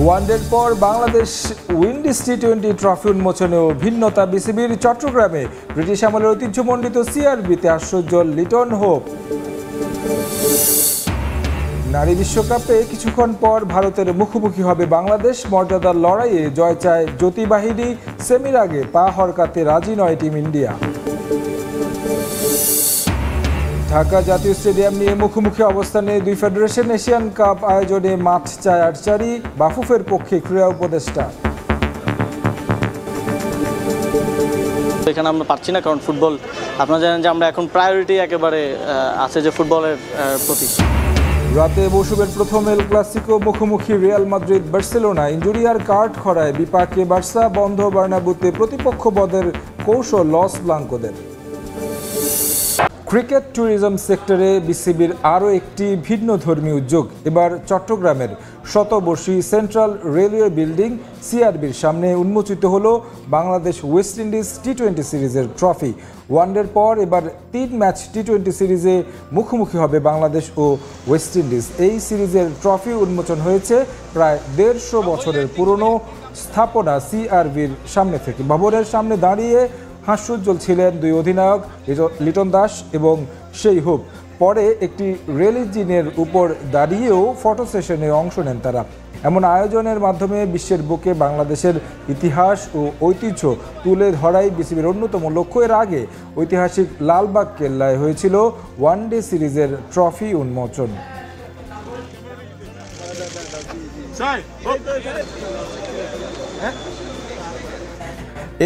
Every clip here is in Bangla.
ওয়ানডের পর বাংলাদেশ উইন্ডিজ টি-20 ট্রফি উন্মোচনেও ভিন্নতা বিসিবির চট্টগ্রামে ব্রিটিশ আমলের ঐতিহ্যমণ্ডিত সিআরবিতে হাস্যোজ্জ্বল লিটন হোপ। নারী বিশ্বকাপে কিছুক্ষণ পর ভারতের মুখোমুখি হবে বাংলাদেশ। মর্যাদার লড়াইয়ে জয় চায় জ্যোতি বাহিনী। সেমির আগে পা হরকাতে রাজি নয় টিম ইন্ডিয়া। ঢাকা জাতীয় স্টেডিয়াম নিয়ে মুখোমুখি অবস্থানে দুই ফেডারেশন। এশিয়ান কাপ আয়োজনে মাঠ চায় আর্চারি। বাফুফের পক্ষে ক্রীড়া উপদেষ্টা। এখানে আমরা পারছি না, কারণ ফুটবল আপনারা জানেন যে আমরা এখন প্রায়োরিটি একেবারে আছে যে ফুটবলের প্রতি। রাতে মৌসুমের প্রথম এল ক্লাসিকো মুখোমুখি রিয়াল মাদ্রিদ বার্সেলোনা। ইনজুরি আর কার্ড খরায় বিপাকে বার্সা। বন্ধ বার্নাব্যুতে প্রতিপক্ষ বদের কৌশল লস ব্লাঙ্কোদের। ক্রিকেট ট্যুরিজম সেক্টরে বিসিবির আরও একটি ভিন্ন ধর্মী উদ্যোগ। এবার চট্টগ্রামের শতবর্ষী সেন্ট্রাল রেলওয়ে বিল্ডিং সিআরবির সামনে উন্মোচিত হলো বাংলাদেশ ওয়েস্ট ইন্ডিজ টি-20 সিরিজের ট্রফি। ওয়ানডের পর এবার 3 ম্যাচ টি-20 সিরিজে মুখোমুখি হবে বাংলাদেশ ও ওয়েস্ট ইন্ডিজ। এই সিরিজের ট্রফি উন্মোচন হয়েছে প্রায় 150 বছরের পুরনো স্থাপনা সিআরবির সামনে থেকে। ভবনের সামনে দাঁড়িয়ে হাস্যোজ্জ্বল ছিলেন দুই অধিনায়ক লিটন দাস এবং সেই হোপ। পরে একটি রেল ইঞ্জিনের উপর দাঁড়িয়েও ফটো সেশনে অংশ নেন তারা। এমন আয়োজনের মাধ্যমে বিশ্বের বুকে বাংলাদেশের ইতিহাস ও ঐতিহ্য তুলে ধরাই বিসিবির অন্যতম লক্ষ্য। এর আগে ঐতিহাসিক লালবাগ কেল্লায় হয়েছিল ওয়ানডে সিরিজের ট্রফি উন্মোচন।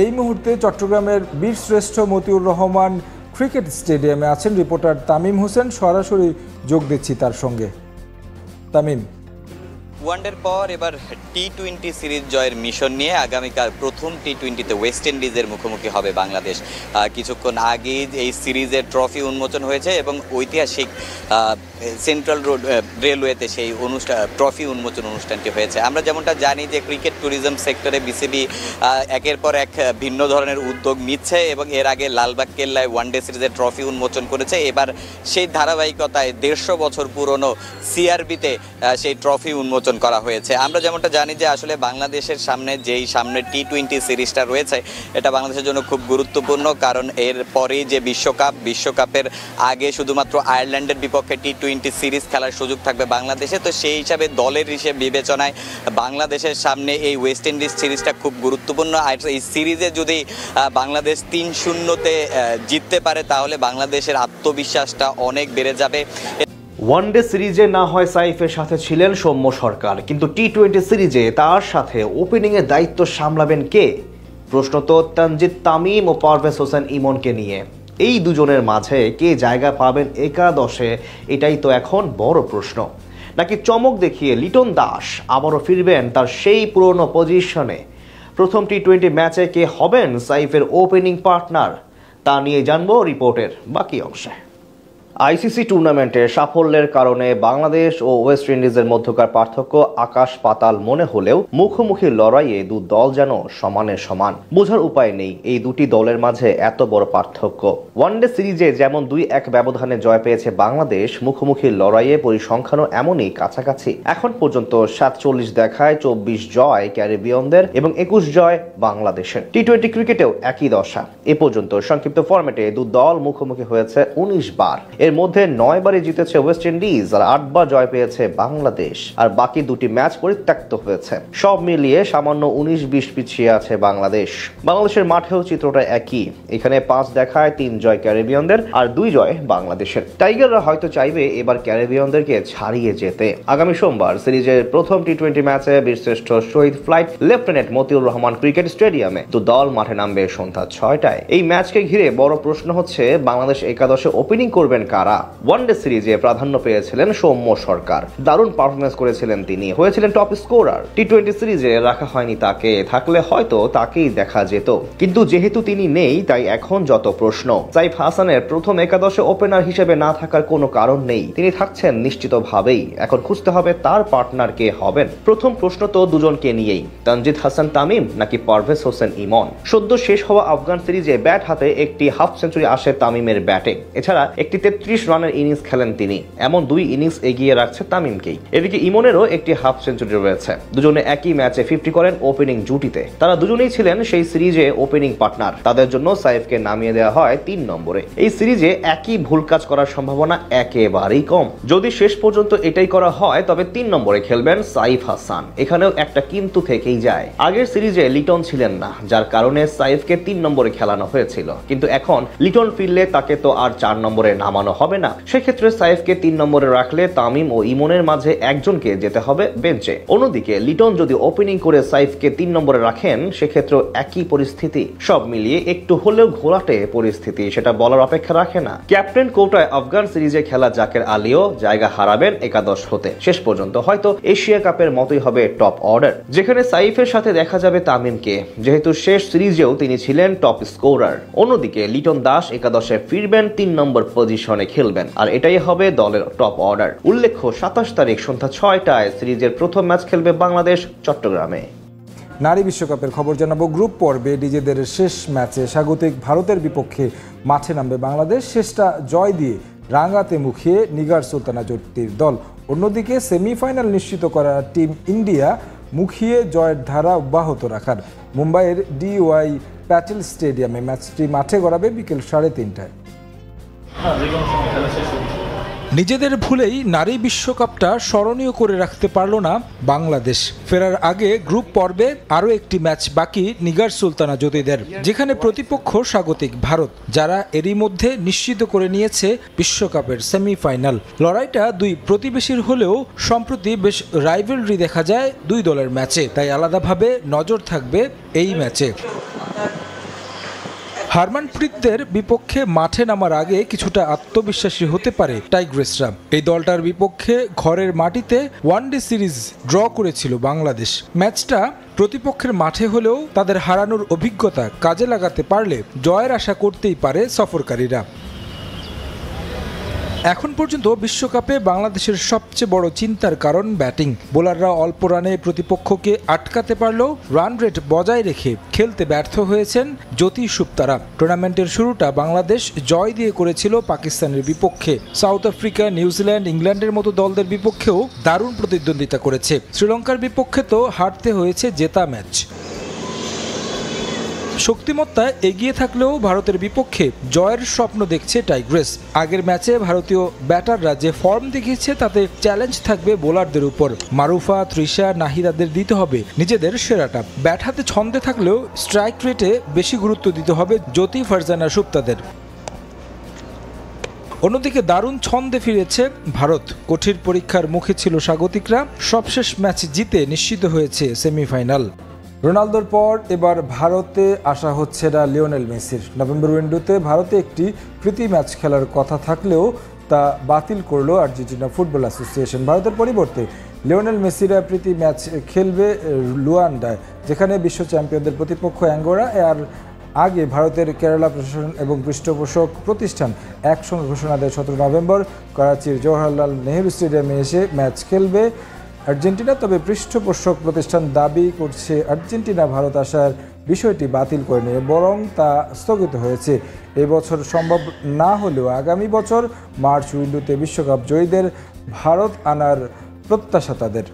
এই মুহূর্তে চট্টগ্রামের বীরশ্রেষ্ঠ মতিউর রহমান ক্রিকেট স্টেডিয়ামে আছেন রিপোর্টার তামিম হোসেন। সরাসরি যোগ দিচ্ছি তার সঙ্গে। তামিম, ওয়ানডের পর এবার টি-20 সিরিজ জয়ের মিশন নিয়ে আগামীকাল প্রথম টি-20তে ওয়েস্ট ইন্ডিজের মুখোমুখি হবে বাংলাদেশ। কিছুক্ষণ আগে এই সিরিজের ট্রফি উন্মোচন হয়েছে এবং ঐতিহাসিক সেন্ট্রাল রেলওয়েতে সেই ট্রফি উন্মোচন অনুষ্ঠানটি হয়েছে। আমরা যেমনটা জানি যে ক্রিকেট ট্যুরিজম সেক্টরে বিসিবি একের পর এক ভিন্ন ধরনের উদ্যোগ নিচ্ছে এবং এর আগে লালবাগ কেল্লায় ওয়ানডে সিরিজের ট্রফি উন্মোচন করেছে। এবার সেই ধারাবাহিকতায় 150 বছর পুরনো সিআরবিতে সেই ট্রফি উন্মোচন করা হয়েছে। আমরা যেমনটা জানি যে আসলে বাংলাদেশের সামনে টি-20 সিরিজটা রয়েছে এটা বাংলাদেশের জন্য খুব গুরুত্বপূর্ণ, কারণ এর পরেই যে বিশ্বকাপের আগে শুধুমাত্র আয়ারল্যান্ডের বিপক্ষে টি-20 সিরিজ খেলার সুযোগ থাকবে বাংলাদেশে। তো সেই হিসাবে দলের হিসেবে বিবেচনায় বাংলাদেশের সামনে এই ওয়েস্ট ইন্ডিজ সিরিজটা খুব গুরুত্বপূর্ণ। আর এই সিরিজে যদি বাংলাদেশ 3-0-তে জিততে পারে তাহলে বাংলাদেশের আত্মবিশ্বাসটা অনেক বেড়ে যাবে। ওয়ানডে সিরিজে না হয় সাইফের সাথে ছিলেন সৌম্য সরকার, কিন্তু টি-20 সিরিজে তার সাথে ওপেনিংয়ের দায়িত্ব সামলাবেন কে? প্রশ্ন তো তানজিদ তামিম ও পারভেজ হোসেন ইমনকে নিয়ে। এই দুজনের মাঝে কে জায়গা পাবেন একাদশে, এটাই তো এখন বড় প্রশ্ন। নাকি চমক দেখিয়ে লিটন দাস আবারও ফিরবেন তার সেই পুরনো পজিশনে? প্রথম টি-20 ম্যাচে কে হবেন সাইফের ওপেনিং পার্টনার, তা নিয়ে জানবো রিপোর্টের বাকি অংশে। আইসিসি টুর্নামেন্টের সাফল্যের কারণে বাংলাদেশ ও ওয়েস্ট ইন্ডিজের মধ্যকার পার্থক্য আকাশ পাতাল মনে হলেও মুখোমুখি লড়াইয়ে দু দল যেন সমানের সমান। বোঝার উপায় নেই এই দুটি দলের মাঝে এত বড় পার্থক্য। ওয়ানডে সিরিজে যেমন 2-1 ব্যবধানে জয় পেয়েছে বাংলাদেশ, মুখোমুখি লড়াইয়ে পরিসংখ্যানও এমনই কাছাকাছি। এখন পর্যন্ত 47 দেখায় 24 জয় ক্যারিবিয়ানদের এবং 21 জয় বাংলাদেশের। টি-20 ক্রিকেটেও একই দশা। এ পর্যন্ত সংক্ষিপ্ত ফরম্যাটে দু দল মুখোমুখি হয়েছে 19 বার। এর মধ্যে 9 বারে জিতেছে ওয়েস্ট ইন্ডিজ আর 8 বার জয় পেয়েছে বাংলাদেশ, আর বাকি দুটি ম্যাচ পরিত্যক্ত হয়েছে। সব মিলিয়ে সামান্য 19-20 পিছিয়ে আছে বাংলাদেশ। বাংলাদেশের মাঠেও চিত্রটা একই। এখানে 5 দেখায় 3 জয় ক্যারিবিয়ানদের আর 2 জয় বাংলাদেশের। টাইগাররা হয়তো চাইবে এবার ক্যারিবিয়ানদেরকে ছাড়িয়ে যেতে। আগামী সোমবার সিরিজের প্রথম টি-20 ম্যাচে বীরশ্রেষ্ঠ শহীদ flight lieutenant Motiur Rahman cricket স্টেডিয়ামে তো দল মাঠে নামবে সন্ধ্যা 6টায়। এই ম্যাচকে ঘিরে বড় প্রশ্ন হচ্ছে বাংলাদেশ একাদশে ওপেনিং করবেন কারা? ওয়ানডে সিরিজে প্রাধান্য পেয়েছিলেন সৌম্য সরকার, দারুণ পারফরমেন্স করেছিলেন তিনি, হয়েছিলেন টপ স্কোরার। টি-20 সিরিজে রাখা হয়নি তাকে, থাকলে হয়তো তাকেই দেখা যেত। কিন্তু যেহেতু তিনি নেই তাই এখন যত প্রশ্ন। সাইফ হাসানের প্রথম একাদশে ওপেনার হিসেবে না থাকার কোনো কারণ নেই, তিনি থাকছেন নিশ্চিতভাবেই। এখন খুঁজতে হবে তার পার্টনার কে হবেন। প্রথম প্রশ্ন তো দুজনকে নিয়েই, তানজিদ হাসান তামিম নাকি পারভেজ হোসেন ইমন। সদ্য শেষ হওয়া আফগান সিরিজে ব্যাট হাতে একটি হাফ সেঞ্চুরি আসে তামিমের ব্যাটে। এছাড়া একটি 33 রানের ইনিংস খেলেন তিনি। এমন 2 ইনিংস এগিয়ে রাখছে তামিমকেই। এদিকে ইমনেরও একটি হাফ সেঞ্চুরি রয়েছে। দুজনে একই ম্যাচে 50 করেন ওপেনিং জুটিতে। তারা দুজনেই ছিলেন সেই সিরিজে ওপেনিং পার্টনার। তাদের জন্য সাইফকে নামিয়ে দেওয়া হয় 3 নম্বরে। এই সিরিজে একই ভুল কাজ করার সম্ভাবনা একেবারেই কম। যদি শেষ পর্যন্ত এটাই করা হয় তবে 3 নম্বরে খেলবেন সাইফ হাসান। এখানেও একটা কিন্তু থেকেই যায়। আগের সিরিজে লিটন ছিলেন না, যার কারণে সাইফকে 3 নম্বরে খেলানো হয়েছিল। কিন্তু এখন লিটন ফিরলে তাকে তো আর 4 নম্বরে নামানো হবে না। সেক্ষেত্রে সাইফকে 3 নম্বরে রাখলে তামিম ও ইমনের মাঝে একজনকে যেতে হবে বেঞ্চে। অন্যদিকে লিটন যদি ওপেনিং করে সাইফকে 3 নম্বরে রাখেন সেক্ষেত্রে একই পরিস্থিতি। সব মিলিয়ে একটু হলেও ঘোলাটে পরিস্থিতি, সেটা বলার অপেক্ষা রাখে না। ক্যাপ্টেন কোটায় আফগান সিরিজে খেলা জাকের আলীও জায়গা হারাবেন একাদশ হতে। শেষ পর্যন্ত হয়তো এশিয়া কাপের মতোই হবে টপ অর্ডার, যেখানে সাইফের সাথে দেখা যাবে তামিমকে, যেহেতু শেষ সিরিজেও তিনি ছিলেন টপ স্কোরার। অন্যদিকে লিটন দাস একাদশে ফিরবেন, 3 নম্বর পজিশনে খেলবেন, আর এটাই হবে দলের টপ অর্ডার। উল্লেখ্য 27 তারিখ সন্ধ্যা 6টায় সিরিজের প্রথম ম্যাচ খেলবে বাংলাদেশ চট্টগ্রামে। নারী বিশ্বকাপের খবর জানাবো। গ্রুপ পর্বে নিজেদের শেষ ম্যাচে স্বাগতিক ভারতের বিপক্ষে মাঠে নামবে বাংলাদেশ। শেষটা জয় দিয়ে রাঙ্গাতে মুখিয়ে নিগার সুলতানা জুটির দল। অন্যদিকে সেমিফাইনাল নিশ্চিত করা টিম ইন্ডিয়া মুখিয়ে জয়ের ধারা অব্যাহত রাখার মুম্বাইয়ের DY প্যাটেল স্টেডিয়ামে ম্যাচটি মাঠে গড়াবে বিকেল 3:30টায়। নিজেদের ভুলেই নারী বিশ্বকাপটা স্মরণীয় করে রাখতে পারল না বাংলাদেশ। ফেরার আগে গ্রুপ পর্বে আরও একটি ম্যাচ বাকি নিগার সুলতানা জ্যোতিদের, যেখানে প্রতিপক্ষ স্বাগতিক ভারত, যারা এরই মধ্যে নিশ্চিত করে নিয়েছে বিশ্বকাপের সেমিফাইনাল। লড়াইটা 2 প্রতিবেশীর হলেও সম্প্রতি বেশ রাইভেলরি দেখা যায় 2 দলের ম্যাচে, তাই আলাদাভাবে নজর থাকবে এই ম্যাচে। হারমানপ্রীতদের বিপক্ষে মাঠে নামার আগে কিছুটা আত্মবিশ্বাসী হতে পারে টাইগ্রেসরা। এই দলটার বিপক্ষে ঘরের মাটিতে ওয়ানডে সিরিজ ড্র করেছিল বাংলাদেশ। ম্যাচটা প্রতিপক্ষের মাঠে হলেও তাদের হারানোর অভিজ্ঞতা কাজে লাগাতে পারলে জয়ের আশা করতেই পারে সফরকারীরা। এখন পর্যন্ত বিশ্বকাপে বাংলাদেশের সবচেয়ে বড় চিন্তার কারণ ব্যাটিং। বোলাররা অল্প রানে প্রতিপক্ষকে আটকাতে পারলেও রান রেট বজায় রেখে খেলতে ব্যর্থ হয়েছেন জ্যোতি সুপ্তারা। টুর্নামেন্টের শুরুটা বাংলাদেশ জয় দিয়ে করেছিল পাকিস্তানের বিপক্ষে। সাউথ আফ্রিকা, নিউজিল্যান্ড, ইংল্যান্ডের মতো দলদের বিপক্ষেও দারুণ প্রতিদ্বন্দ্বিতা করেছে। শ্রীলঙ্কার বিপক্ষে তো হারতে হয়েছে জেতা ম্যাচ। শক্তিমত্তায় এগিয়ে থাকলেও ভারতের বিপক্ষে জয়ের স্বপ্ন দেখছে টাইগ্রেস। আগের ম্যাচে ভারতীয় ব্যাটাররা যে ফর্ম দেখিয়েছে তাতে চ্যালেঞ্জ থাকবে বোলারদের উপর। মারুফা, তৃষা, নাহিদাদের দিতে হবে নিজেদের সেরাটা। ব্যাট হাতে ছন্দে থাকলেও স্ট্রাইক রেটে বেশি গুরুত্ব দিতে হবে জ্যোতি, ফারজানা, সুপ্তাদের। অন্যদিকে দারুণ ছন্দে ফিরেছে ভারত। কঠিন পরীক্ষার মুখে ছিল স্বাগতিকরা, সবশেষ ম্যাচ জিতে নিশ্চিত হয়েছে সেমিফাইনাল। রোনালদোর পর এবার ভারতে আসা হচ্ছে না লিওনেল মেসির। নভেম্বর উইন্ডোতে ভারতে একটি প্রীতি ম্যাচ খেলার কথা থাকলেও তা বাতিল করল আর্জেন্টিনা ফুটবল অ্যাসোসিয়েশন। ভারতের পরিবর্তে লিওনেল মেসিরা প্রীতি ম্যাচ খেলবে লুয়ান্ডায়, যেখানে বিশ্ব চ্যাম্পিয়নদের প্রতিপক্ষ অ্যাঙ্গোরা। আর আগে ভারতের কেরালা প্রশাসন এবং পৃষ্ঠপোষক প্রতিষ্ঠান একসঙ্গে ঘোষণা দেয় 17 নভেম্বর করাচির জওহরলাল নেহেরু স্টেডিয়ামে এসে ম্যাচ খেলবে আর্জেন্টিনা। তবে পৃষ্ঠপোষক প্রতিষ্ঠান দাবি করছে আর্জেন্টিনা ভারত আসার বিষয়টি বাতিল করেনি, বরং তা স্থগিত হয়েছে। এবছর সম্ভব না হলেও আগামী বছর মার্চ উইন্ডোতে বিশ্বকাপ জয়ীদের ভারত আনার প্রত্যাশা তাদের।